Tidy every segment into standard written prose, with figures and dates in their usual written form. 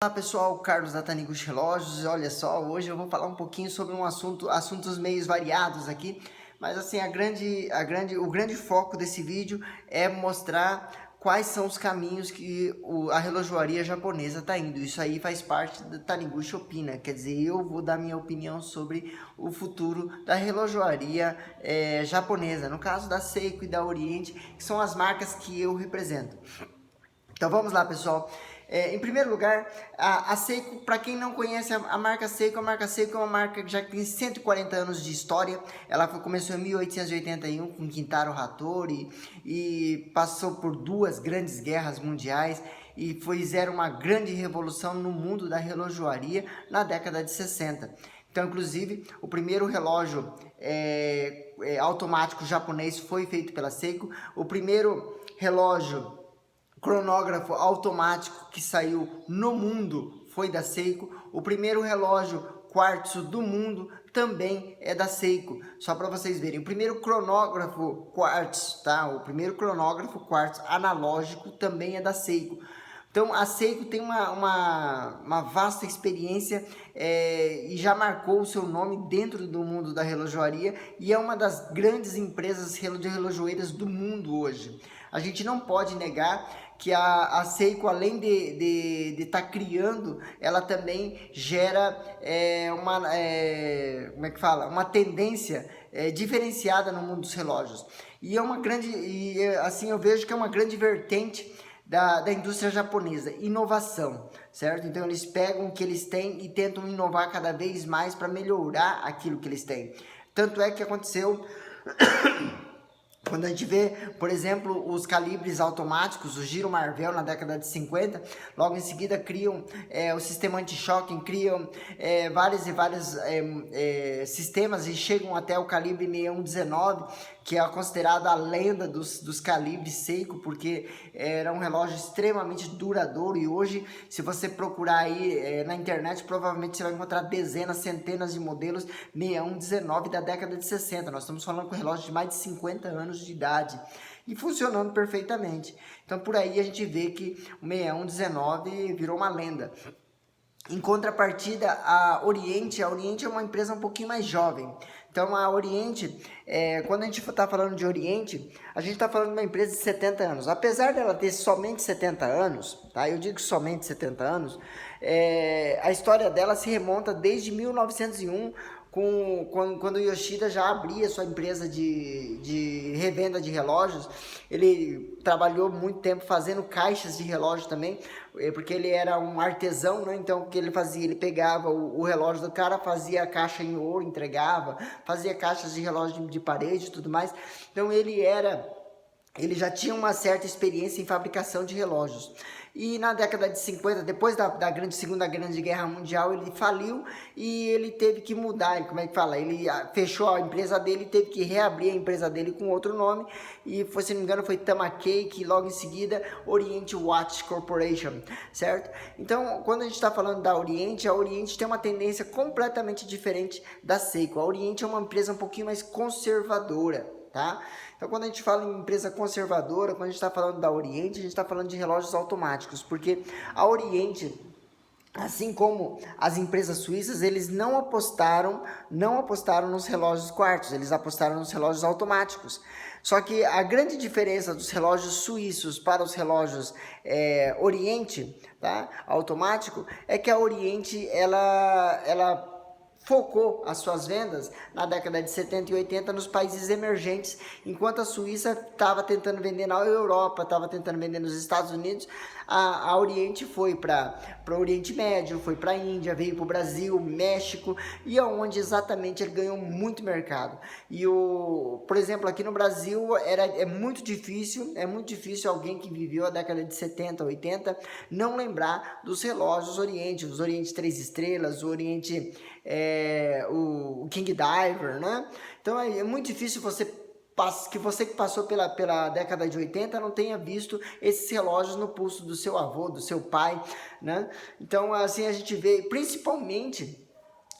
Olá pessoal, Carlos da Taniguchi Relógios. Olha só, hoje eu vou falar um pouquinho sobre assuntos meio variados aqui, mas assim, o grande foco desse vídeo é mostrar quais são os caminhos que a relojoaria japonesa está indo. Isso aí faz parte da Taniguchi Opina, quer dizer, eu vou dar minha opinião sobre o futuro da relojoaria japonesa, no caso da Seiko e da Oriente, que são as marcas que eu represento. Então vamos lá, pessoal. Em primeiro lugar, a Seiko, para quem não conhece a marca Seiko é uma marca que já tem 140 anos de história. Ela começou em 1881 com Kintaro Hattori e passou por duas grandes guerras mundiais e fizeram uma grande revolução no mundo da relojoaria na década de 60. Então, inclusive, o primeiro relógio automático japonês foi feito pela Seiko. O primeiro relógio cronógrafo automático que saiu no mundo foi da Seiko. O primeiro relógio quartzo do mundo também é da Seiko. Só para vocês verem, o primeiro cronógrafo quartzo, tá? O primeiro cronógrafo quartzo analógico também é da Seiko. Então a Seiko tem uma vasta experiência e já marcou o seu nome dentro do mundo da relojoaria e é uma das grandes empresas de relojoeiras do mundo hoje. A gente não pode negar que a Seiko, além de estar criando, ela também gera como é que fala? Uma tendência diferenciada no mundo dos relógios. E é uma grande, assim eu vejo que é uma grande vertente da indústria japonesa, inovação, certo? Então eles pegam o que eles têm e tentam inovar cada vez mais para melhorar aquilo que eles têm. Tanto é que aconteceu quando a gente vê, por exemplo, os calibres automáticos, o Giro Marvel na década de 50, logo em seguida criam o sistema anti-choque, criam vários sistemas e chegam até o calibre 6119, que é considerado a lenda dos calibres Seiko, porque era um relógio extremamente duradouro e hoje, se você procurar aí na internet, provavelmente você vai encontrar dezenas, centenas de modelos 6119 da década de 60. Nós estamos falando com relógio de mais de 50 anos de idade e funcionando perfeitamente. Então por aí a gente vê que o 6119 virou uma lenda. Em contrapartida, a Oriente é uma empresa um pouquinho mais jovem. Então a Oriente, quando a gente está falando de Oriente, a gente está falando de uma empresa de 70 anos. Apesar dela ter somente 70 anos, tá? Eu digo somente 70 anos, a história dela se remonta desde 1901, quando o Yoshida já abria sua empresa de revenda de relógios. Ele trabalhou muito tempo fazendo caixas de relógio também, porque ele era um artesão, né? Então o que ele fazia? Ele pegava o relógio do cara, fazia a caixa em ouro, entregava, fazia caixas de relógio de parede e tudo mais. Então ele já tinha uma certa experiência em fabricação de relógios. E na década de 50, depois da Segunda Grande Guerra Mundial, ele faliu e ele teve que mudar. Como é que fala? Ele fechou a empresa dele, teve que reabrir a empresa dele com outro nome. E, se não me engano, foi Tamakei, que logo em seguida, Orient Watch Corporation, certo? Então, quando a gente está falando da Oriente, a Oriente tem uma tendência completamente diferente da Seiko. A Oriente é uma empresa um pouquinho mais conservadora, tá? Então, quando a gente fala em empresa conservadora, quando a gente está falando da Oriente, a gente está falando de relógios automáticos, porque a Oriente, assim como as empresas suíças, eles não apostaram nos relógios quartos, eles apostaram nos relógios automáticos. Só que a grande diferença dos relógios suíços para os relógios Oriente, tá, automático, é que a Oriente ela focou as suas vendas na década de 70 e 80 nos países emergentes, enquanto a Suíça estava tentando vender na Europa, estava tentando vender nos Estados Unidos. A Oriente foi para o Oriente Médio, foi para a Índia, veio para o Brasil, México, e onde exatamente ele ganhou muito mercado. E por exemplo, aqui no Brasil é muito difícil alguém que viveu a década de 70, 80 não lembrar dos relógios Oriente, os Oriente 3 estrelas, o Oriente o King Diver, né? Então é muito difícil você que passou pela década de 80 não tenha visto esses relógios no pulso do seu avô, do seu pai, né? Então assim a gente vê principalmente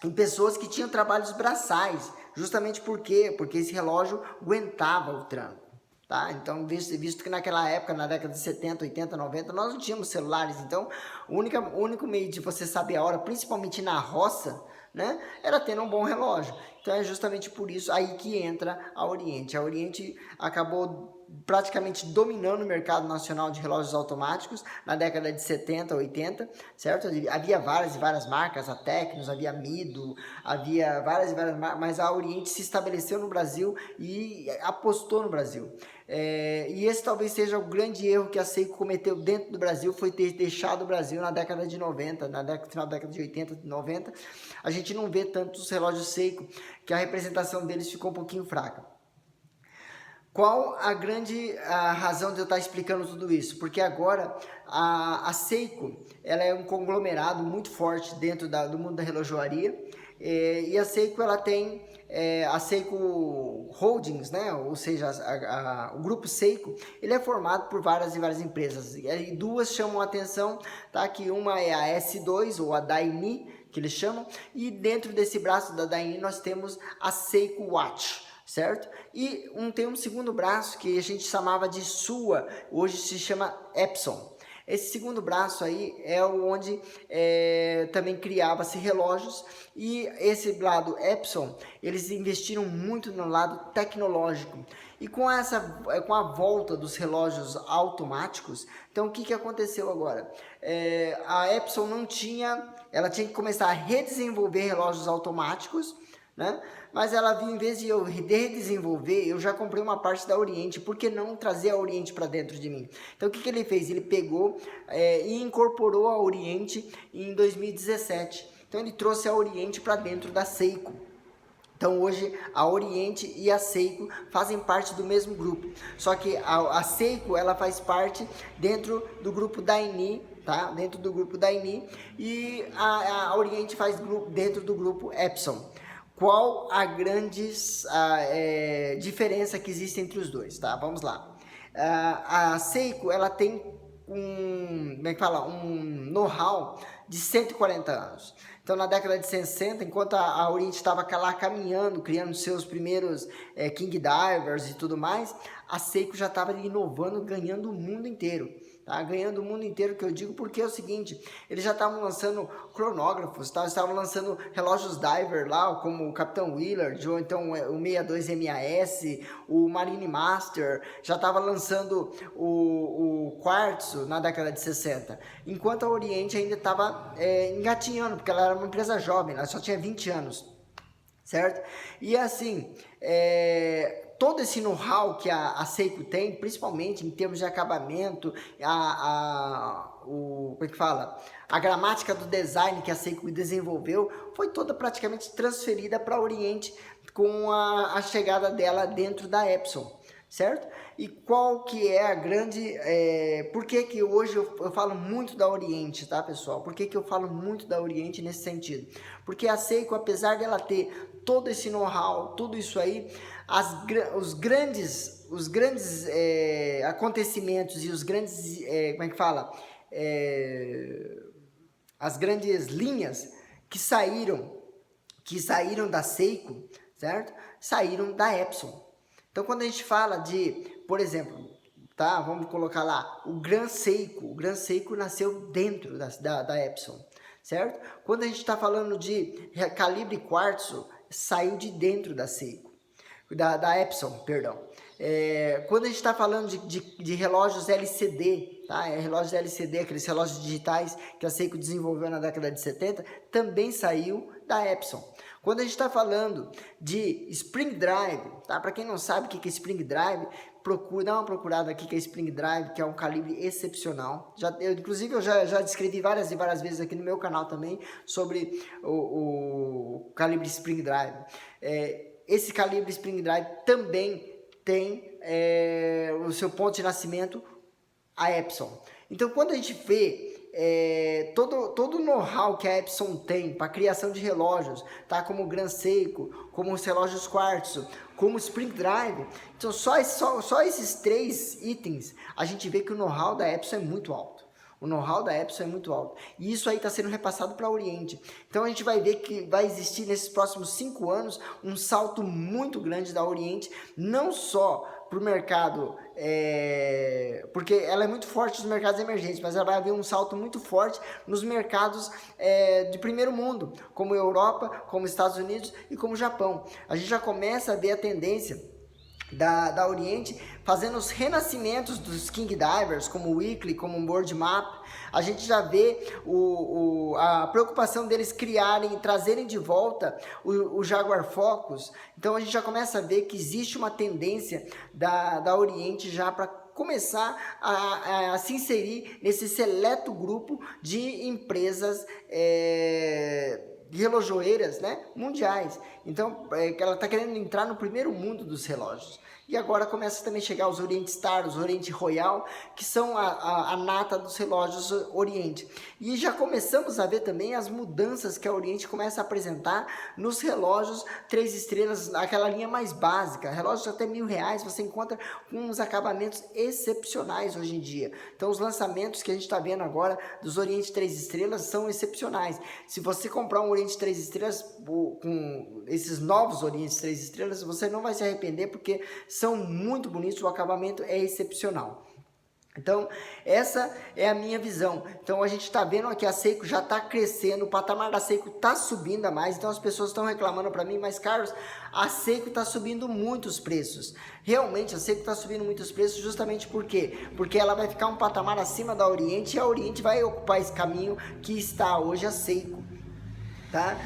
em pessoas que tinham trabalhos braçais, justamente porque esse relógio aguentava o tranco. Tá? Então, visto que naquela época, na década de 70, 80, 90, nós não tínhamos celulares, então o único meio de você saber a hora, principalmente na roça, né, era tendo um bom relógio. Então é justamente por isso aí que entra a Oriente. A Oriente acabou praticamente dominando o mercado nacional de relógios automáticos na década de 70, 80, certo? Havia várias e várias marcas, a Tecnos, havia Mido, havia várias e várias marcas, mas a Oriente se estabeleceu no Brasil e apostou no Brasil. E esse talvez seja o grande erro que a Seiko cometeu dentro do Brasil, foi ter deixado o Brasil na década de 90, final da década de 80, 90. A gente não vê tantos relógios Seiko, que a representação deles ficou um pouquinho fraca. Qual a razão de eu estar explicando tudo isso? Porque agora a Seiko ela é um conglomerado muito forte dentro do mundo da relojoaria, e a Seiko ela tem a Seiko Holdings, né? Ou seja, o grupo Seiko, ele é formado por várias e várias empresas, e duas chamam a atenção, tá? Que uma é a S2 ou a Daini, que eles chamam, e dentro desse braço da Daini nós temos a Seiko Watch, certo? E tem um segundo braço que a gente chamava de SUA, hoje se chama Epson. Esse segundo braço aí é onde também criava-se relógios, e esse lado Epson, eles investiram muito no lado tecnológico. E com a volta dos relógios automáticos, então o que aconteceu agora? A Epson ela tinha que começar a redesenvolver relógios automáticos, né? Mas ela viu, em vez de eu redesenvolver, eu já comprei uma parte da Oriente, por que não trazer a Oriente para dentro de mim? Então o que ele fez? Ele pegou e incorporou a Oriente em 2017. Então ele trouxe a Oriente para dentro da Seiko. Então hoje a Oriente e a Seiko fazem parte do mesmo grupo, só que a Seiko ela faz parte dentro do grupo Daini, tá? Dentro do grupo Daini, e a Oriente faz dentro do grupo Epson. Qual a grande diferença que existe entre os dois, tá? Vamos lá. A Seiko ela tem um know-how de 140 anos. Então, na década de 60, enquanto a Oriente estava lá caminhando, criando seus primeiros King Divers e tudo mais, a Seiko já estava inovando, ganhando o mundo inteiro. Tá? Ganhando o mundo inteiro, que eu digo porque é o seguinte, eles já estavam lançando cronógrafos, tá? Estavam lançando relógios diver lá, como o Capitão Willard, ou então o 62 MAS, o Marine Master, já estava lançando o Quartzo na década de 60, enquanto a Oriente ainda estava engatinhando, porque ela era uma empresa jovem, ela só tinha 20 anos, certo? E assim, todo esse know-how que a Seiko tem, principalmente em termos de acabamento, como é que fala? A gramática do design que a Seiko desenvolveu foi toda praticamente transferida para o Oriente com a chegada dela dentro da Epson, certo? E qual que é a grande... por que hoje eu falo muito da Oriente, tá, pessoal? Por que eu falo muito da Oriente nesse sentido? Porque a Seiko, apesar dela ter todo esse know-how, tudo isso aí, os grandes acontecimentos e os grandes, como é que fala? As grandes linhas que saíram da Seiko, certo? Saíram da Epson. Então, quando a gente fala de, por exemplo, tá? Vamos colocar lá, o Gran Seiko nasceu dentro da Epson, certo? Quando a gente está falando de calibre quartzo, saiu de dentro da Seiko, da Epson, perdão. Quando a gente está falando de relógios LCD, tá? Relógios LCD, aqueles relógios digitais que a Seiko desenvolveu na década de 70, também saiu da Epson. Quando a gente está falando de Spring Drive, tá? Para quem não sabe o que é Spring Drive, dá uma procurada aqui que é Spring Drive, que é um calibre excepcional. Inclusive eu já descrevi várias e várias vezes aqui no meu canal também sobre o calibre Spring Drive. Esse calibre Spring Drive também tem o seu ponto de nascimento, a Epson. Então, quando a gente vê todo o know-how que a Epson tem para a criação de relógios, tá? Como o Gran Seiko, como os relógios Quartzo, como o Spring Drive, então só esses 3 itens, a gente vê que o know-how da Epson é muito alto. O know-how da Epson é muito alto. E isso aí está sendo repassado para o Oriente. Então a gente vai ver que vai existir nesses próximos 5 anos um salto muito grande da Oriente, não só para o mercado, porque ela é muito forte nos mercados emergentes, mas ela vai haver um salto muito forte nos mercados de primeiro mundo, como Europa, como Estados Unidos e como Japão. A gente já começa a ver a tendência da Oriente fazendo os renascimentos dos King Divers, como o Weekly, como o World Map. A gente já vê a preocupação deles criarem, trazerem de volta o Jaguar Focus. Então a gente já começa a ver que existe uma tendência da Oriente já para começar a se inserir nesse seleto grupo de empresas relojoeiras, né, mundiais. Então, ela está querendo entrar no primeiro mundo dos relógios. E agora começa também a chegar os Orient Star, os Orient Royal, que são a nata dos relógios Oriente. E já começamos a ver também as mudanças que a Oriente começa a apresentar nos relógios 3 estrelas, aquela linha mais básica. Relógios até R$1.000 você encontra com uns acabamentos excepcionais hoje em dia. Então os lançamentos que a gente está vendo agora dos Oriente 3 estrelas são excepcionais. Se você comprar um Oriente 3 estrelas com esses novos Oriente 3 estrelas, você não vai se arrepender, porque são muito bonitos, o acabamento é excepcional. Então, essa é a minha visão. Então, a gente está vendo que a Seiko já está crescendo, o patamar da Seiko está subindo a mais. Então, as pessoas estão reclamando para mim, mas Carlos, a Seiko está subindo muito os preços. Realmente, a Seiko está subindo muito os preços justamente por quê? Porque ela vai ficar um patamar acima da Oriente e a Oriente vai ocupar esse caminho que está hoje a Seiko. Tá?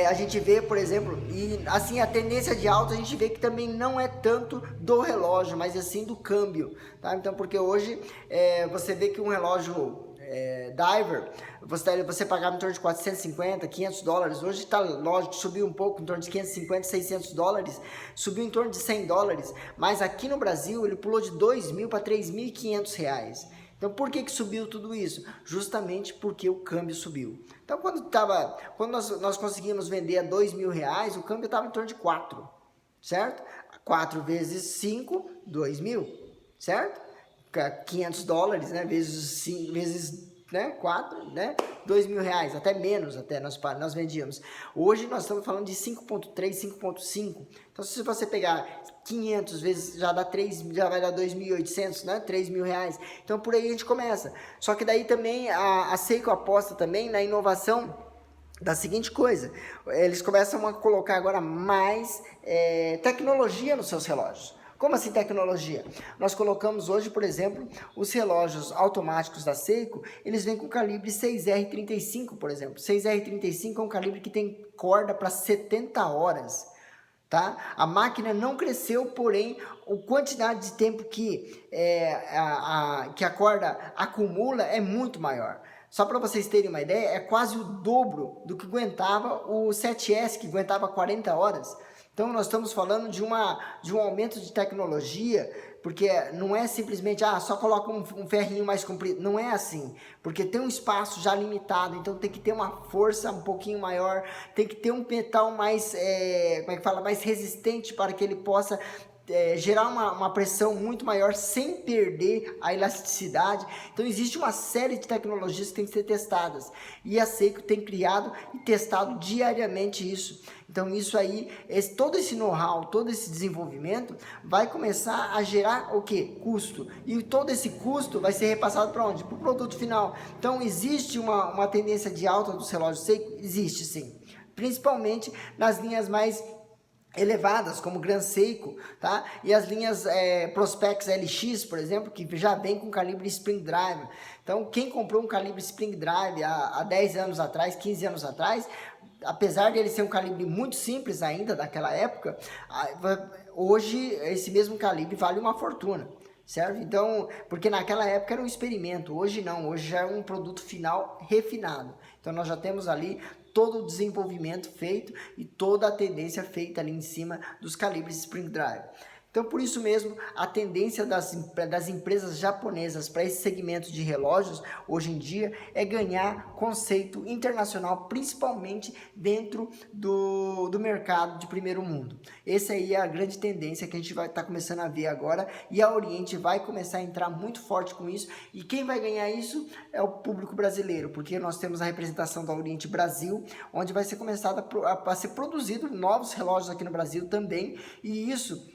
A gente vê, por exemplo, e assim a tendência de alta a gente vê que também não é tanto do relógio, mas assim do câmbio, tá? Então, porque hoje você vê que um relógio diver, você pagava em torno de 450, 500 dólares, hoje está, lógico, subiu um pouco, em torno de 550, 600 dólares, subiu em torno de 100 dólares, mas aqui no Brasil ele pulou de 2.000 para 3.500 reais. Então, por que subiu tudo isso? Justamente porque o câmbio subiu. Então, quando nós conseguimos vender a R$2.000, o câmbio estava em torno de 4, certo? 4 vezes 5, 2.000, certo? 500 dólares, né? Vezes 4, né? R$2.000, até menos, até nós vendíamos. Hoje nós estamos falando de 5.3, 5.5. Então, se você pegar 500 vezes, já vai dar 2.800, né? R$3.000. Então, por aí a gente começa. Só que daí também a Seiko aposta também na inovação da seguinte coisa: eles começam a colocar agora mais tecnologia nos seus relógios. Como assim tecnologia? Nós colocamos hoje, por exemplo, os relógios automáticos da Seiko, eles vêm com calibre 6R35, por exemplo. 6R35 é um calibre que tem corda para 70 horas. Tá? A máquina não cresceu, porém a quantidade de tempo que a corda acumula é muito maior. Só para vocês terem uma ideia, é quase o dobro do que aguentava o 7S, que aguentava 40 horas. Então nós estamos falando de um aumento de tecnologia, porque não é simplesmente, só coloca um ferrinho mais comprido. Não é assim, porque tem um espaço já limitado, então tem que ter uma força um pouquinho maior, tem que ter um metal mais, mais resistente para que ele possa gerar uma pressão muito maior sem perder a elasticidade. Então existe uma série de tecnologias que tem que ser testadas, e a Seiko tem criado e testado diariamente isso. Então isso aí, todo esse know-how, todo esse desenvolvimento vai começar a gerar o quê? Custo. E todo esse custo vai ser repassado para onde? Para o produto final. Então existe uma tendência de alta dos relógios Seiko? Existe sim. Principalmente nas linhas mais elevadas, como Gran Seiko, tá? E as linhas Prospex LX, por exemplo, que já vem com calibre Spring Drive. Então, quem comprou um calibre Spring Drive há 10 anos atrás, 15 anos atrás, apesar de ele ser um calibre muito simples ainda daquela época, hoje esse mesmo calibre vale uma fortuna, certo? Então, porque naquela época era um experimento, hoje não, hoje já é um produto final refinado. Então nós já temos ali todo o desenvolvimento feito e toda a tendência feita ali em cima dos calibres Spring Drive. Então, por isso mesmo, a tendência das empresas japonesas para esse segmento de relógios, hoje em dia, é ganhar conceito internacional, principalmente dentro do mercado de primeiro mundo. Essa aí é a grande tendência que a gente vai estar começando a ver agora, e a Oriente vai começar a entrar muito forte com isso, e quem vai ganhar isso é o público brasileiro, porque nós temos a representação da Oriente Brasil, onde vai ser começado a ser produzido novos relógios aqui no Brasil também, e isso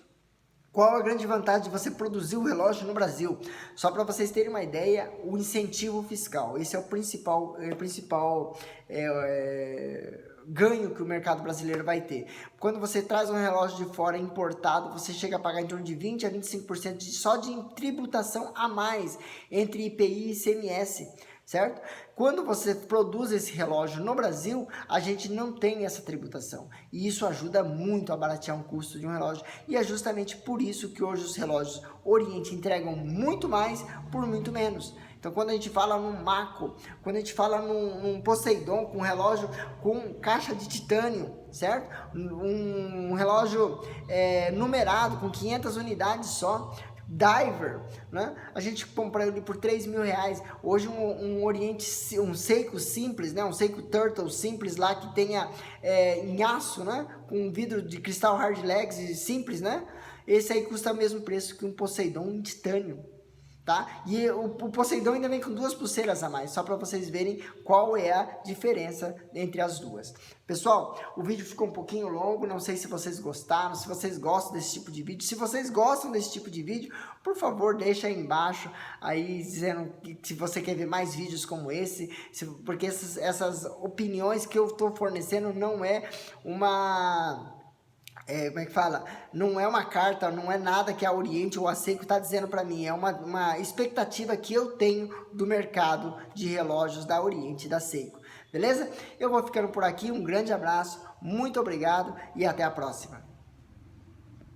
Qual a grande vantagem de você produzir o relógio no Brasil? Só para vocês terem uma ideia, o incentivo fiscal. Esse é o principal ganho que o mercado brasileiro vai ter. Quando você traz um relógio de fora importado, você chega a pagar em torno de 20 a 25% só de tributação a mais entre IPI e ICMS. Certo? Quando você produz esse relógio no Brasil, a gente não tem essa tributação. E isso ajuda muito a baratear um custo de um relógio. E é justamente por isso que hoje os relógios Oriente entregam muito mais por muito menos. Então, quando a gente fala num Mako, quando a gente fala num Poseidon, com um relógio com caixa de titânio, certo? Um relógio numerado, com 500 unidades só, Diver, né? A gente compra ele por 3 mil reais. Hoje um Oriente, um Seiko simples, né? Um Seiko Turtle simples lá que tenha em aço, né? Com vidro de cristal hard legs simples, né? Esse aí custa o mesmo preço que um Poseidon em titânio. Tá? E o Poseidon ainda vem com 2 pulseiras a mais, só para vocês verem qual é a diferença entre as duas. Pessoal, o vídeo ficou um pouquinho longo, não sei se vocês gostaram, se vocês gostam desse tipo de vídeo. Se vocês gostam desse tipo de vídeo, por favor, deixa aí embaixo, aí dizendo que se você quer ver mais vídeos como esse, porque essas opiniões que eu estou fornecendo não é uma... como é que fala? Não é uma carta, não é nada que a Oriente ou a Seiko está dizendo para mim, é uma expectativa que eu tenho do mercado de relógios da Oriente e da Seiko, beleza? Eu vou ficando por aqui, um grande abraço, muito obrigado e até a próxima.